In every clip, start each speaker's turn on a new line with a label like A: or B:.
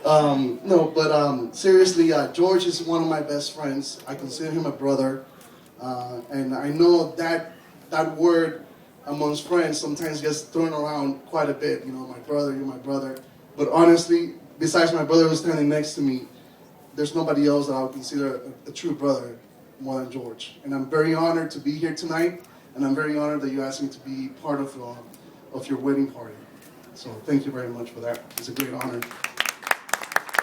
A: No, but seriously, George is one of my best friends. I consider him a brother, and I know that word amongst friends sometimes gets thrown around quite a bit. You know, my brother, you're my brother. But honestly, besides my brother who's standing next to me, there's nobody else that I would consider a true brother more than George. And I'm very honored to be here tonight, and I'm very honored that you asked me to be part of your wedding party. So thank you very much for that. It's a great honor.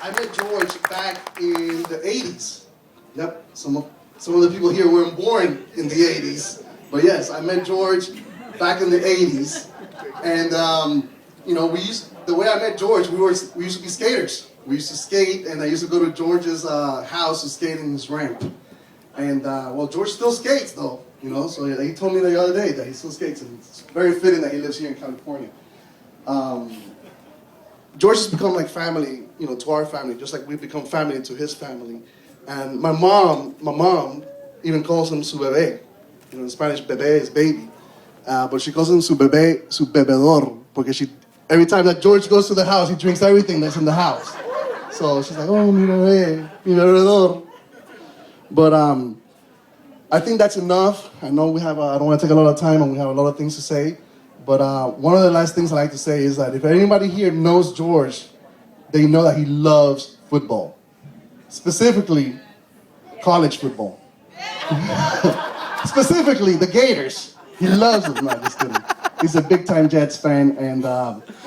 A: I met George back in the 80s. Yep, some of the people here weren't born in the 80s. But yes, I met George back in the 80s. And, you know, the way I met George, we used to be skaters. We used to skate, and I used to go to George's house to skate in his ramp. And, well, George still skates, though, you know, so he told me the other day that he still skates, and it's very fitting that he lives here in California. George has become like family, you know, to our family, just like we've become family to his family. And my mom even calls him su bebé. You know, in Spanish, bebé is baby. But she calls him su bebé, su bebedor, because every time that George goes to the house, he drinks everything that's in the house. So she's like, oh, mi bebé, mi bebedor. But I think that's enough. I know I don't want to take a lot of time, and we have a lot of things to say. But one of the last things I like to say is that if anybody here knows George, they know that he loves football. Specifically, college football. Specifically, the Gators. He loves them. No, just kidding. He's a big-time Jets fan, and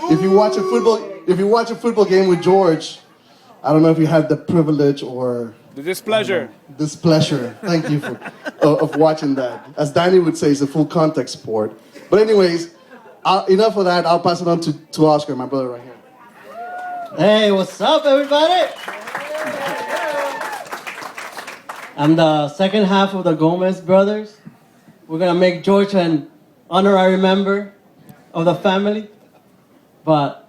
A: if you watch a football game with George, I don't know if you had the privilege or
B: the displeasure.
A: Thank you of watching that. As Danny would say, it's a full contact sport. But anyways, enough of that. I'll pass it on to Oscar, my brother right here.
C: Hey, what's up, everybody? I'm the second half of the Gomez brothers. We're gonna make George an honorary member of the family. But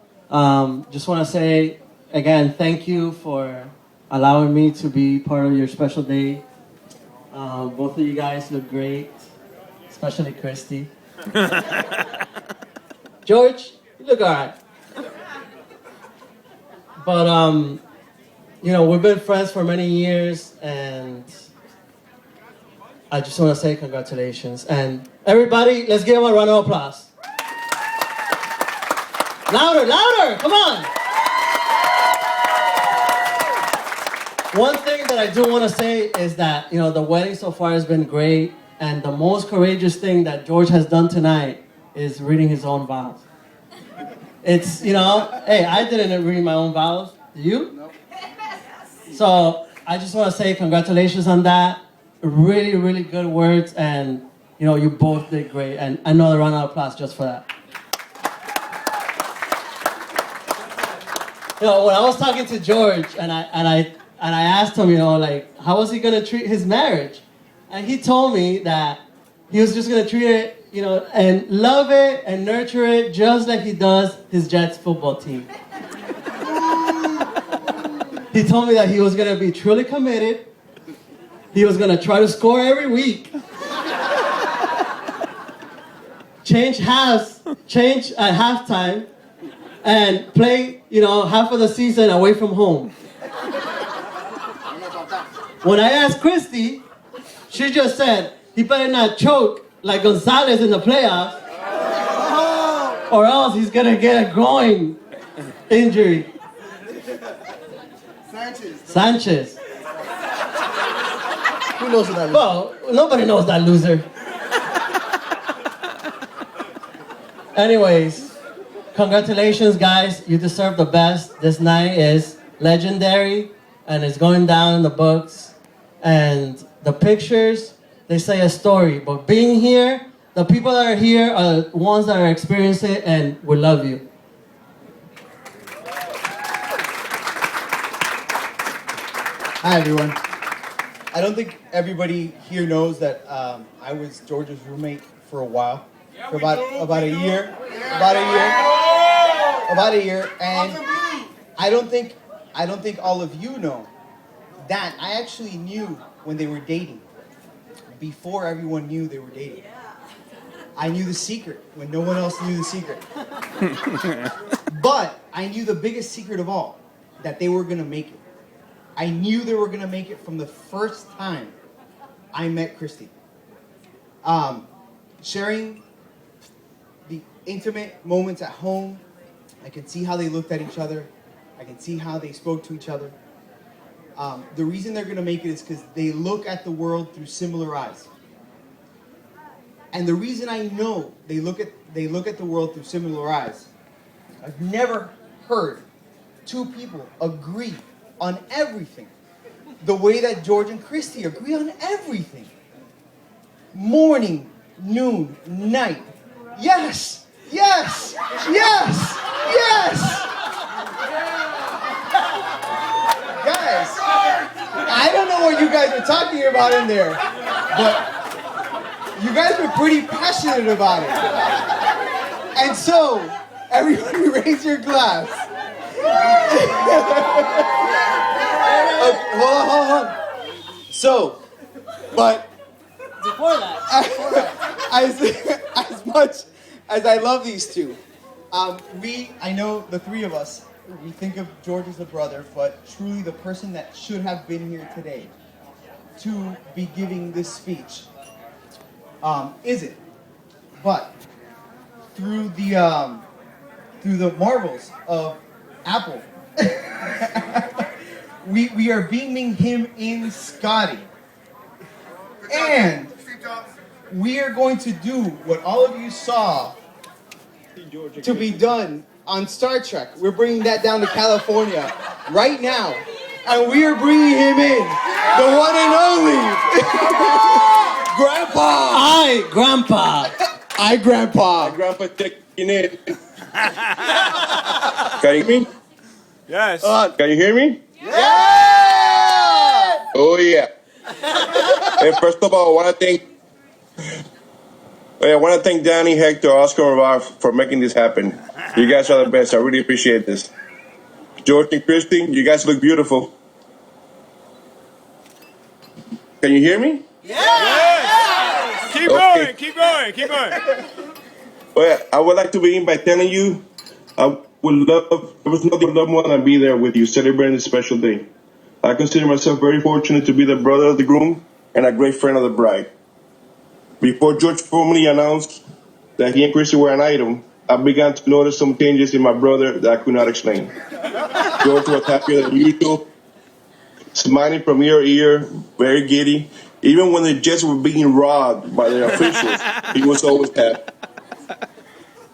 C: just want to say again, thank you for allowing me to be part of your special day. Both of you guys look great, especially Cristy. George, you look all right. But, you know, we've been friends for many years, and I just want to say congratulations. And everybody, let's give him a round of applause. Louder, louder, come on. One thing that I do want to say is that, you know, the wedding so far has been great, and the most courageous thing that George has done tonight is reading his own vows. It's, you know, hey, I didn't read my own vows. Did you? No. So I just want to say congratulations on that. Really, really good words, and, you know, you both did great. And another round of applause just for that. You know, when I was talking to George, and I asked him, you know, like, how was he going to treat his marriage? And he told me that he was just going to treat it, you know, and love it and nurture it just like he does his Jets football team. He told me that he was going to be truly committed. He was going to try to score every week. Change at halftime, and play, you know, half of the season away from home. When I asked Cristy, she just said, he better not choke like Gonzalez in the playoffs, or else he's gonna get a groin injury. Sanchez.
A: Who knows that?
C: Well, nobody knows that loser. Anyways, congratulations, guys. You deserve the best. This night is legendary, and it's going down in the books. And the pictures, they say a story. But being here, the people that are here are the ones that are experiencing it, and we love you.
D: Hi, everyone. I don't think everybody here knows that I was George's roommate for a while, for about a year, and I don't think all of you know that I actually knew when they were dating, before everyone knew they were dating. I knew the secret when no one else knew the secret. But I knew the biggest secret of all. that they were going to make it. I knew they were going to make it from the first time I met Cristy. Sharing the intimate moments at home, I could see how they looked at each other. I can see how they spoke to each other. The reason they're going to make it is because they look at the world through similar eyes. And the reason I know they look at the world through similar eyes, I've never heard two people agree on everything the way that Jorge and Cristy agree on everything. Morning, noon, night. Yes, yes, yes, yes. Guys, I don't know what you guys are talking about in there, but you guys were pretty passionate about it. And so, everybody raise your glass. Okay, hold on. So, but
C: Before that,
D: as much as I love these two, I know the three of us, we think of George as a brother, but truly the person that should have been here today to be giving this speech isn't. But through the marvels of Apple, we are beaming him in Scotty. And we are going to do what all of you saw to be done on Star Trek. We're bringing that down to California right now. And we are bringing him in, the one and only Grandpa.
C: Grandpa.
D: Grandpa.
B: Grandpa checking in. Can you hear me?
E: Yes.
B: Can you hear me?
D: Yeah!
B: Oh yeah. And first of all, I want to thank Danny, Hector, Oscar, and Rob for making this happen. You guys are the best. I really appreciate this. George and Cristy, you guys look beautiful. Can you hear me?
E: Yes. Keep
B: Okay.
E: going. Keep going. Keep going.
B: Well, I would like to begin by telling you I would love more than be there with you celebrating this special day. I consider myself very fortunate to be the brother of the groom and a great friend of the bride. Before George formally announced that he and Cristy were an item, I began to notice some changes in my brother that I could not explain. George was happier than usual, smiling from ear to ear, very giddy. Even when the Jets were being robbed by their officials, he was always happy.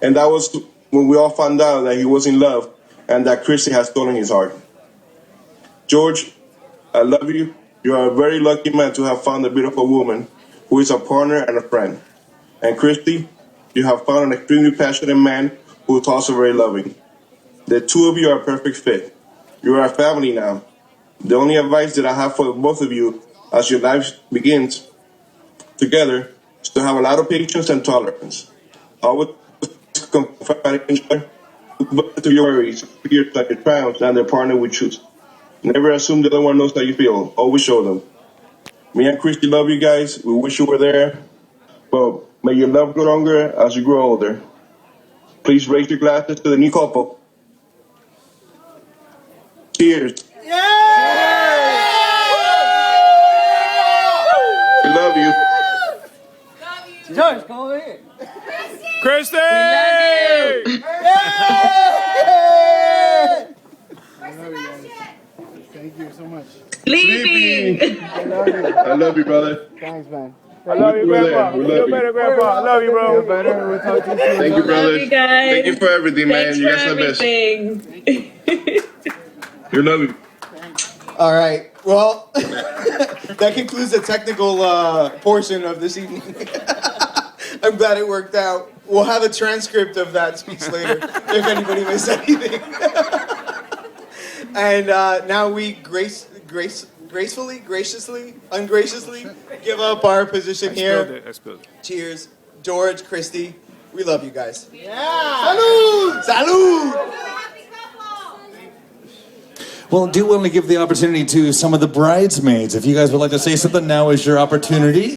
B: And that was when we all found out that he was in love and that Cristy had stolen his heart. George, I love you. You are a very lucky man to have found a beautiful woman who is a partner and a friend. And Cristy, you have found an extremely passionate man who is also very loving. The two of you are a perfect fit. You are a family now. The only advice that I have for both of you as your life begins together is to have a lot of patience and tolerance. Always confide in each other, to your worries, fears, and your triumphs, and the partner we choose. Never assume the other one knows how you feel. Always show them. Me and Cristy love you guys. We wish you were there. But may your love grow longer as you grow older. Please raise your glasses to the new couple. Cheers. We love you.
C: George, come over here.
E: Cristy!
A: Thank you so much.
F: Sleeping.
A: I love you.
B: I love you, brother.
A: Thanks, man.
E: I love you, Grandpa.
B: We love
E: Feel
B: you.
E: better, Grandpa. I love you, bro.
A: Better. We'll talk to you soon.
B: Thank you, brother.
F: Love you guys.
B: Thank you for everything, man.
F: Thanks
B: You
F: for
B: guys are the best.
F: everything.
B: You love you.
D: All right. Well, that concludes the technical portion of this evening. I'm glad it worked out. We'll have a transcript of that speech later if anybody missed anything. And now we gracefully, graciously, ungraciously give up our position here.
E: I spilled it.
D: Cheers. George, Cristy, we love you guys. Yeah. Salud! Salud!
G: Well, do want to give the opportunity to some of the bridesmaids. If you guys would like to say something, now is your opportunity.